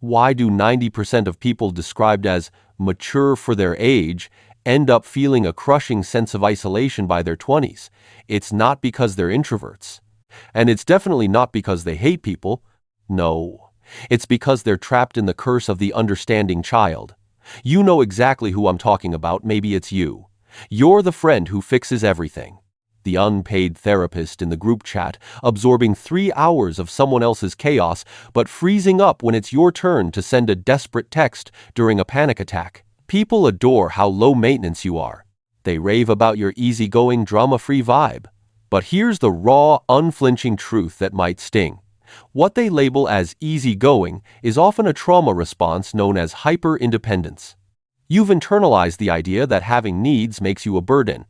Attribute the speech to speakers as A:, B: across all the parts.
A: Why do 90% of people described as mature for their age end up feeling a crushing sense of isolation by their 20s? It's not because they're introverts. And it's definitely not because they hate people. No. It's because they're trapped in the curse of the understanding child. You know exactly who I'm talking about. Maybe it's you. You're the friend who fixes everything. The unpaid therapist in the group chat, absorbing 3 hours of someone else's chaos, but freezing up when it's your turn to send a desperate text during a panic attack. People adore how low maintenance you are. They rave about your easygoing, drama-free vibe. But here's the raw, unflinching truth that might sting. What they label as easygoing is often a trauma response known as hyper-independence. You've internalized the idea that having needs makes you a burden.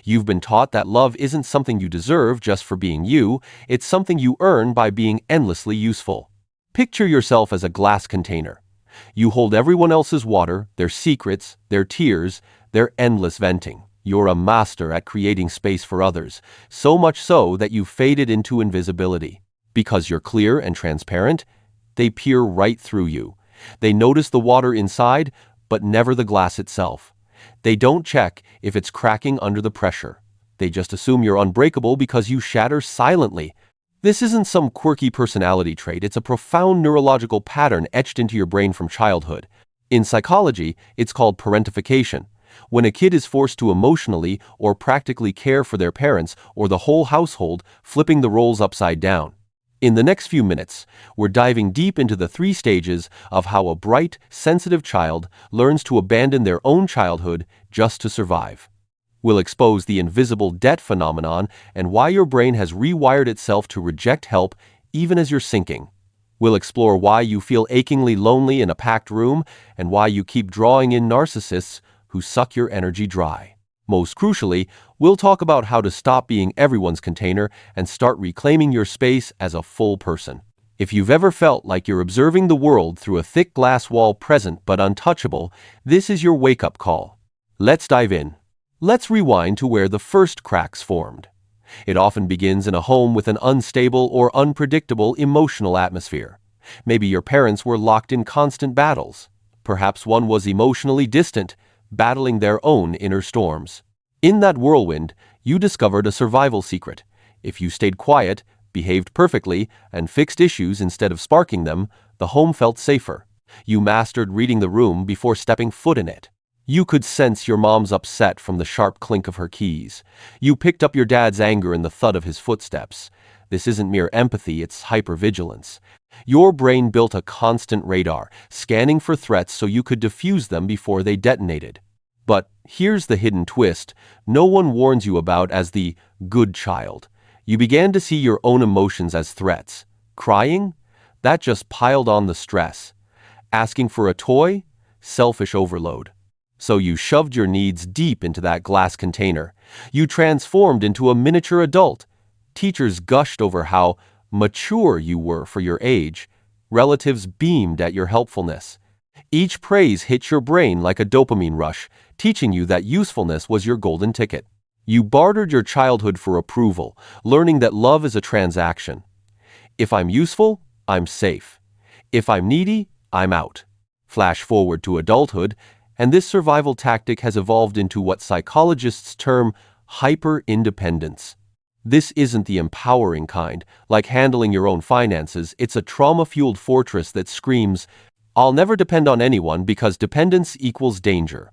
A: You've been taught that love isn't something you deserve just for being you, it's something you earn by being endlessly useful. Picture yourself as a glass container. You hold everyone else's water, their secrets, their tears, their endless venting. You're a master at creating space for others, so much so that you've faded into invisibility. Because you're clear and transparent, they peer right through you. They notice the water inside, but never the glass itself. They don't check if it's cracking under the pressure. They just assume you're unbreakable because you shatter silently. This isn't some quirky personality trait, it's a profound neurological pattern etched into your brain from childhood. In psychology, it's called parentification. When a kid is forced to emotionally or practically care for their parents or the whole household, flipping the roles upside down. In the next few minutes, we're diving deep into the 3 stages of how a bright, sensitive child learns to abandon their own childhood just to survive. We'll expose the invisible debt phenomenon and why your brain has rewired itself to reject help even as you're sinking. We'll explore why you feel achingly lonely in a packed room and why you keep drawing in narcissists who suck your energy dry. Most crucially, we'll talk about how to stop being everyone's container and start reclaiming your space as a full person. If you've ever felt like you're observing the world through a thick glass wall, present but untouchable, this is your wake-up call. Let's dive in. Let's rewind to where the first cracks formed. It often begins in a home with an unstable or unpredictable emotional atmosphere. Maybe your parents were locked in constant battles. Perhaps one was emotionally distant, battling their own inner storms. In that whirlwind, you discovered a survival secret. If you stayed quiet, behaved perfectly, and fixed issues instead of sparking them, the home felt safer. You mastered reading the room before stepping foot in it. You could sense your mom's upset from the sharp clink of her keys. You picked up your dad's anger in the thud of his footsteps. This isn't mere empathy, it's hypervigilance. Your brain built a constant radar, scanning for threats so you could defuse them before they detonated. But here's the hidden twist no one warns you about as the good child. You began to see your own emotions as threats. Crying? That just piled on the stress. Asking for a toy? Selfish overload. So you shoved your needs deep into that glass container. You transformed into a miniature adult. Teachers gushed over how mature you were for your age. Relatives beamed at your helpfulness. Each praise hit your brain like a dopamine rush, teaching you that usefulness was your golden ticket. You bartered your childhood for approval, learning that love is a transaction. If I'm useful, I'm safe. If I'm needy, I'm out. Flash forward to adulthood, and this survival tactic has evolved into what psychologists term hyper-independence. This isn't the empowering kind, like handling your own finances. It's a trauma-fueled fortress that screams, "I'll never depend on anyone because dependence equals danger."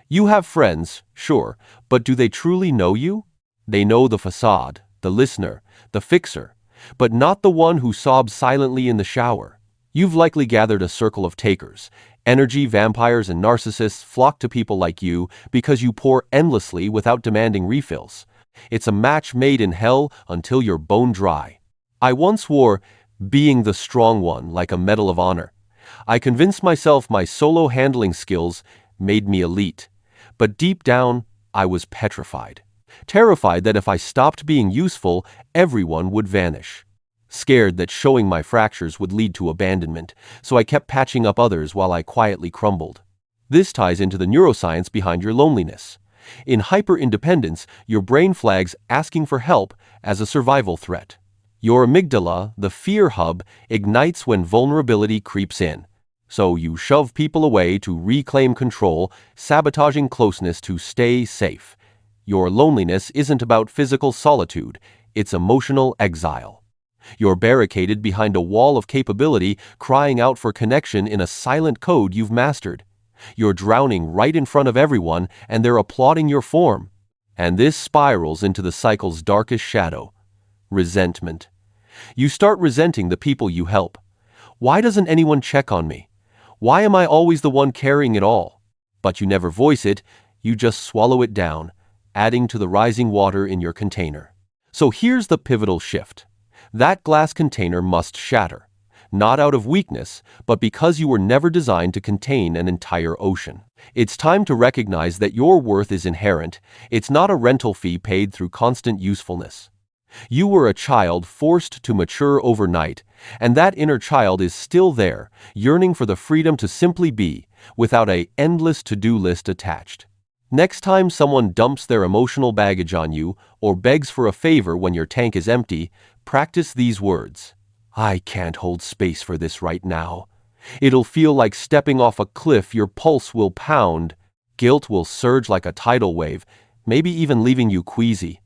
A: You have friends, sure, but do they truly know you? They know the facade, the listener, the fixer, but not the one who sobs silently in the shower. You've likely gathered a circle of takers. Energy vampires and narcissists flock to people like you because you pour endlessly without demanding refills. It's a match made in hell until you're bone dry. I once wore being the strong one like a medal of honor. I convinced myself my solo handling skills made me elite. But deep down, I was petrified. Terrified that if I stopped being useful, everyone would vanish. Scared that showing my fractures would lead to abandonment, so I kept patching up others while I quietly crumbled. This ties into the neuroscience behind your loneliness. In hyper-independence, your brain flags asking for help as a survival threat. Your amygdala, the fear hub, ignites when vulnerability creeps in. So you shove people away to reclaim control, sabotaging closeness to stay safe. Your loneliness isn't about physical solitude, it's emotional exile. You're barricaded behind a wall of capability, crying out for connection in a silent code you've mastered. You're drowning right in front of everyone, and they're applauding your form. And this spirals into the cycle's darkest shadow: resentment. You start resenting the people you help. Why doesn't anyone check on me? Why am I always the one carrying it all? But you never voice it, you just swallow it down, adding to the rising water in your container. So here's the pivotal shift. That glass container must shatter, not out of weakness, but because you were never designed to contain an entire ocean. It's time to recognize that your worth is inherent. It's not a rental fee paid through constant usefulness. You were a child forced to mature overnight, and that inner child is still there, yearning for the freedom to simply be, without an endless to-do list attached. Next time someone dumps their emotional baggage on you or begs for a favor when your tank is empty, practice these words: I can't hold space for this right now. It'll feel like stepping off a cliff, your pulse will pound, guilt will surge like a tidal wave, maybe even leaving you queasy.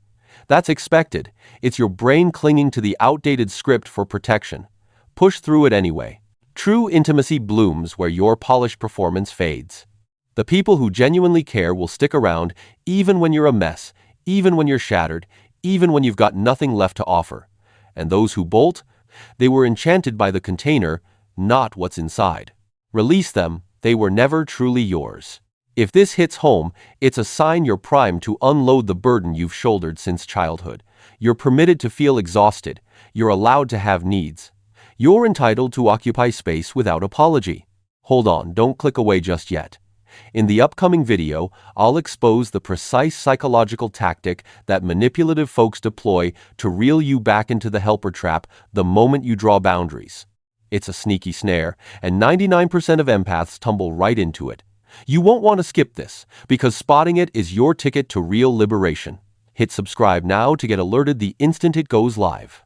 A: That's expected. It's your brain clinging to the outdated script for protection. Push through it anyway. True intimacy blooms where your polished performance fades. The people who genuinely care will stick around even when you're a mess, even when you're shattered, even when you've got nothing left to offer. And those who bolt, they were enchanted by the container, not what's inside. Release them, they were never truly yours. If this hits home, it's a sign you're primed to unload the burden you've shouldered since childhood. You're permitted to feel exhausted. You're allowed to have needs. You're entitled to occupy space without apology. Hold on, don't click away just yet. In the upcoming video, I'll expose the precise psychological tactic that manipulative folks deploy to reel you back into the helper trap the moment you draw boundaries. It's a sneaky snare, and 99% of empaths tumble right into it. You won't want to skip this, because spotting it is your ticket to real liberation. Hit subscribe now to get alerted the instant it goes live.